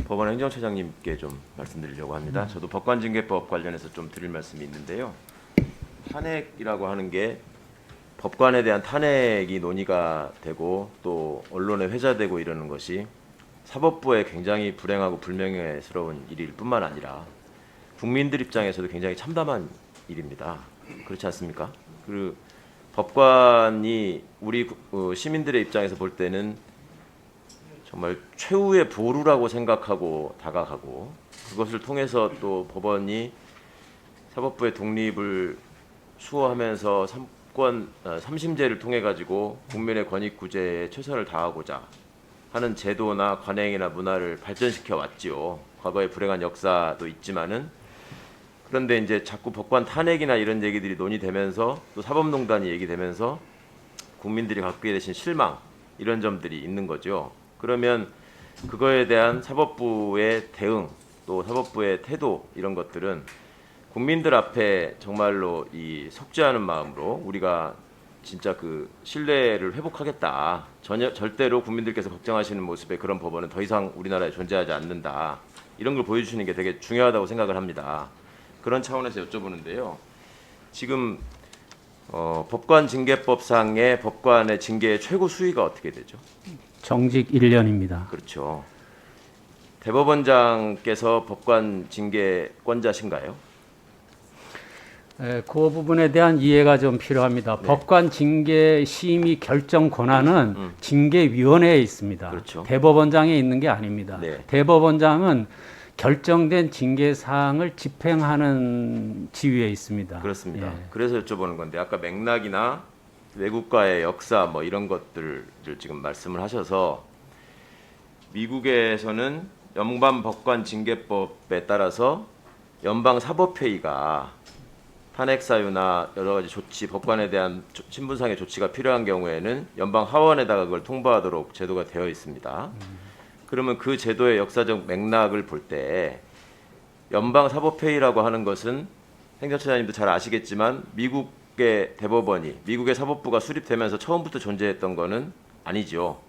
법원 행정처장님께 좀 말씀드리려고 합니다. 저도 법관징계법 관련해서 좀 드릴 말씀이 있는데요. 탄핵이라고 하는 게 법관에 대한 탄핵이 논의가 되고 또 언론에 회자되고 이러는 것이 사법부에 굉장히 불행하고 불명예스러운 일일 뿐만 아니라 국민들 입장에서도 굉장히 참담한 일입니다. 그렇지 않습니까? 그 법관이 우리 시민들의 입장에서 볼 때는 정말 최후의 보루라고 생각하고 다가가고 그것을 통해서 또 법원이 사법부의 독립을 수호하면서 삼심제를 통해 가지고 국민의 권익 구제에 최선을 다하고자 하는 제도나 관행이나 문화를 발전시켜 왔지요. 과거의 불행한 역사도 있지만은 그런데 이제 자꾸 법관 탄핵이나 이런 얘기들이 논의되면서 또 사법농단이 얘기되면서 국민들이 갖고 계신 실망 이런 점들이 있는 거죠. 그러면 그거에 대한 사법부의 대응 또 사법부의 태도 이런 것들은 국민들 앞에 정말로 이 속죄하는 마음으로 우리가 진짜 그 신뢰를 회복하겠다. 절대로 국민들께서 걱정하시는 모습의 그런 법원은 더 이상 우리나라에 존재하지 않는다. 이런 걸 보여주시는 게 되게 중요하다고 생각을 합니다. 그런 차원에서 여쭤보는데요. 지금 법관징계법상의 법관의 징계의 최고 수위가 어떻게 되죠? 정직 1년입니다. 그렇죠. 대법원장께서 법관 징계권자신가요? 그 부분에 대한 이해가 좀 필요합니다. 네. 법관 징계 심의 결정 권한은 징계위원회에 있습니다. 그렇죠. 대법원장에 있는 게 아닙니다. 네. 대법원장은 결정된 징계 사항을 집행하는 지위에 있습니다. 그렇습니다. 예. 그래서 여쭤보는 건데 아까 맥락이나 외국과의 역사 뭐 이런 것들을 지금 말씀을 하셔서 미국에서는 연방법관징계법에 따라서 연방사법회의가 탄핵 사유나 여러 가지 조치, 법관에 대한 신분상의 조치가 필요한 경우에는 연방하원에다가 그걸 통보하도록 제도가 되어 있습니다. 그러면 그 제도의 역사적 맥락을 볼 때 연방사법회의라고 하는 것은 행정처장님도 잘 아시겠지만 미국의 대법원이 미국의 사법부가 수립되면서 처음부터 존재했던 거는 아니죠.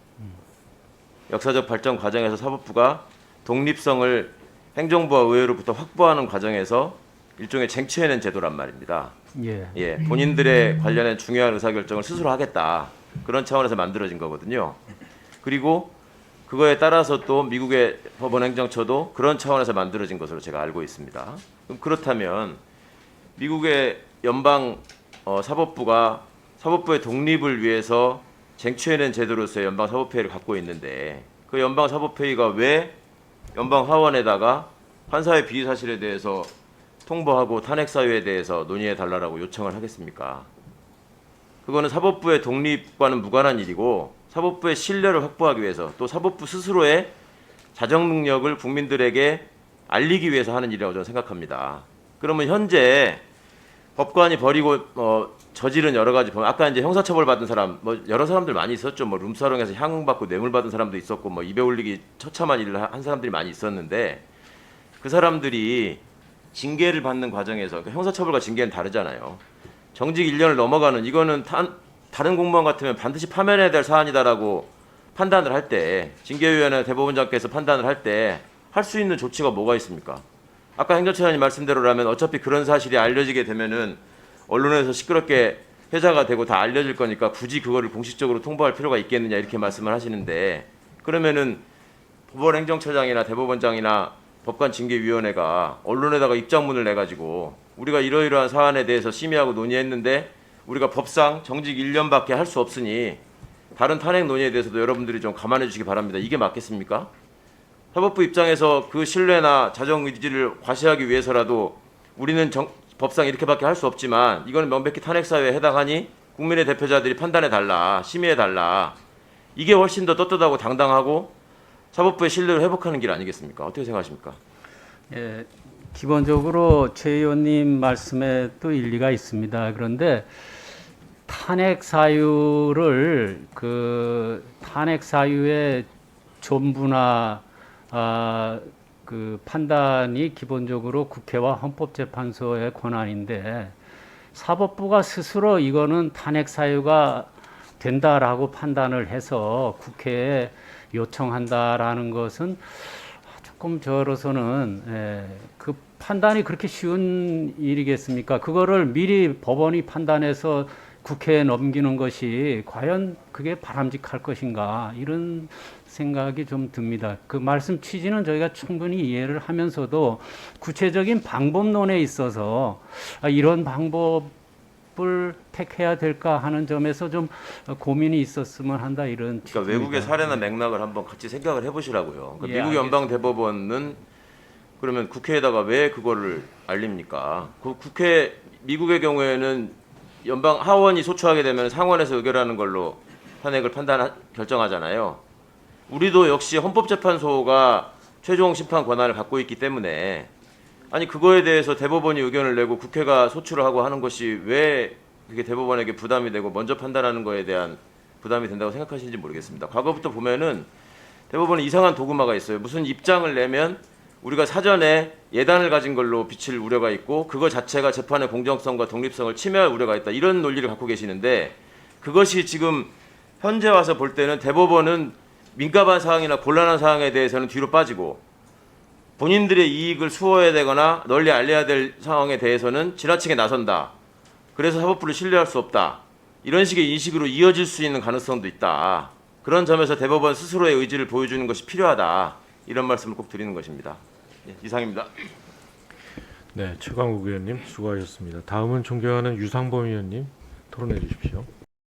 역사적 발전 과정에서 사법부가 독립성을 행정부와 의회로부터 확보하는 과정에서 일종의 쟁취해낸 제도란 말입니다. 예. 본인들의 관련된 중요한 의사결정을 스스로 하겠다. 그런 차원에서 만들어진 거거든요. 그리고 그거에 따라서 또 미국의 법원 행정처도 그런 차원에서 만들어진 것으로 제가 알고 있습니다. 그럼 그렇다면 미국의 연방 사법부가 사법부의 독립을 위해서 쟁취해낸 제도로서의 연방사법회의를 갖고 있는데 그 연방사법회의가 왜 연방하원에다가 판사의 비의사실에 대해서 통보하고 탄핵 사유에 대해서 논의해 달라고 요청을 하겠습니까? 그거는 사법부의 독립과는 무관한 일이고 사법부의 신뢰를 확보하기 위해서 또 사법부 스스로의 자정 능력을 국민들에게 알리기 위해서 하는 일이라고 저는 생각합니다. 그러면 현재 법관이 벌이고 저지른 여러 가지 아까 이제 형사처벌 받은 사람 뭐 여러 사람들 많이 있었죠. 뭐 룸사롱에서 향응 받고 뇌물 받은 사람도 있었고 뭐 입에 올리기 처참한 일을 한 사람들이 많이 있었는데 그 사람들이 징계를 받는 과정에서 형사처벌과 징계는 다르잖아요. 정직 1년을 넘어가는 이거는 다른 공무원 같으면 반드시 파면해야 될 사안이다라고 판단을 할 때 징계위원회 대법원장께서 판단을 할 때 할 수 있는 조치가 뭐가 있습니까? 아까 행정처장님 말씀대로라면 어차피 그런 사실이 알려지게 되면은 언론에서 시끄럽게 회자가 되고 다 알려질 거니까 굳이 그거를 공식적으로 통보할 필요가 있겠느냐 이렇게 말씀을 하시는데 그러면은 법원 행정처장이나 대법원장이나 법관징계위원회가 언론에다가 입장문을 내가지고 우리가 이러이러한 사안에 대해서 심의하고 논의했는데 우리가 법상 정직 1년밖에 할 수 없으니 다른 탄핵 논의에 대해서도 여러분들이 좀 감안해 주시기 바랍니다. 이게 맞겠습니까? 사법부 입장에서 그 신뢰나 자정 의지를 과시하기 위해서라도 우리는 법상 이렇게밖에 할 수 없지만 이거는 명백히 탄핵 사유에 해당하니 국민의 대표자들이 판단해 달라, 심의해 달라. 이게 훨씬 더 떳떳하고 당당하고 사법부의 신뢰를 회복하는 길 아니겠습니까? 어떻게 생각하십니까? 예, 기본적으로 최 의원님 말씀에 또 일리가 있습니다. 그런데 탄핵 사유를 탄핵 사유의 전부나 그 판단이 기본적으로 국회와 헌법재판소의 권한인데 사법부가 스스로 이거는 탄핵 사유가 된다라고 판단을 해서 국회에 요청한다라는 것은 조금 저로서는 그 판단이 그렇게 쉬운 일이겠습니까? 그거를 미리 법원이 판단해서 국회에 넘기는 것이 과연 그게 바람직할 것인가 이런 생각이 좀 듭니다. 그 말씀 취지는 저희가 충분히 이해를 하면서도 구체적인 방법론에 있어서 이런 방법을 택해야 될까 하는 점에서 좀 고민이 있었으면 한다 이런. 그러니까 외국의 사례나 맥락을 한번 같이 생각을 해보시라고요. 그러니까 예, 미국 연방 대법원은 그러면 국회에다가 왜 그거를 알립니까? 그 국회 미국의 경우에는 연방 하원이 소추하게 되면 상원에서 의결하는 걸로 탄핵을 결정하잖아요. 우리도 역시 헌법재판소가 최종 심판 권한을 갖고 있기 때문에 아니 그거에 대해서 대법원이 의견을 내고 국회가 소추를 하고 하는 것이 왜 그게 대법원에게 부담이 되고 먼저 판단하는 거에 대한 부담이 된다고 생각하시는지 모르겠습니다. 과거부터 보면은 대법원에 이상한 도구마가 있어요. 무슨 입장을 내면 우리가 사전에 예단을 가진 걸로 비칠 우려가 있고 그거 자체가 재판의 공정성과 독립성을 침해할 우려가 있다. 이런 논리를 갖고 계시는데 그것이 지금 현재 와서 볼 때는 대법원은 민감한 사항이나 곤란한 사항에 대해서는 뒤로 빠지고 본인들의 이익을 수호해야 되거나 널리 알려야 될 상황에 대해서는 지나치게 나선다. 그래서 사법부를 신뢰할 수 없다. 이런 식의 인식으로 이어질 수 있는 가능성도 있다. 그런 점에서 대법원 스스로의 의지를 보여주는 것이 필요하다. 이런 말씀을 꼭 드리는 것입니다. 예, 이상입니다. 네, 최광욱 의원님 수고하셨습니다. 다음은 존경하는 유상범 의원님 토론해 주십시오.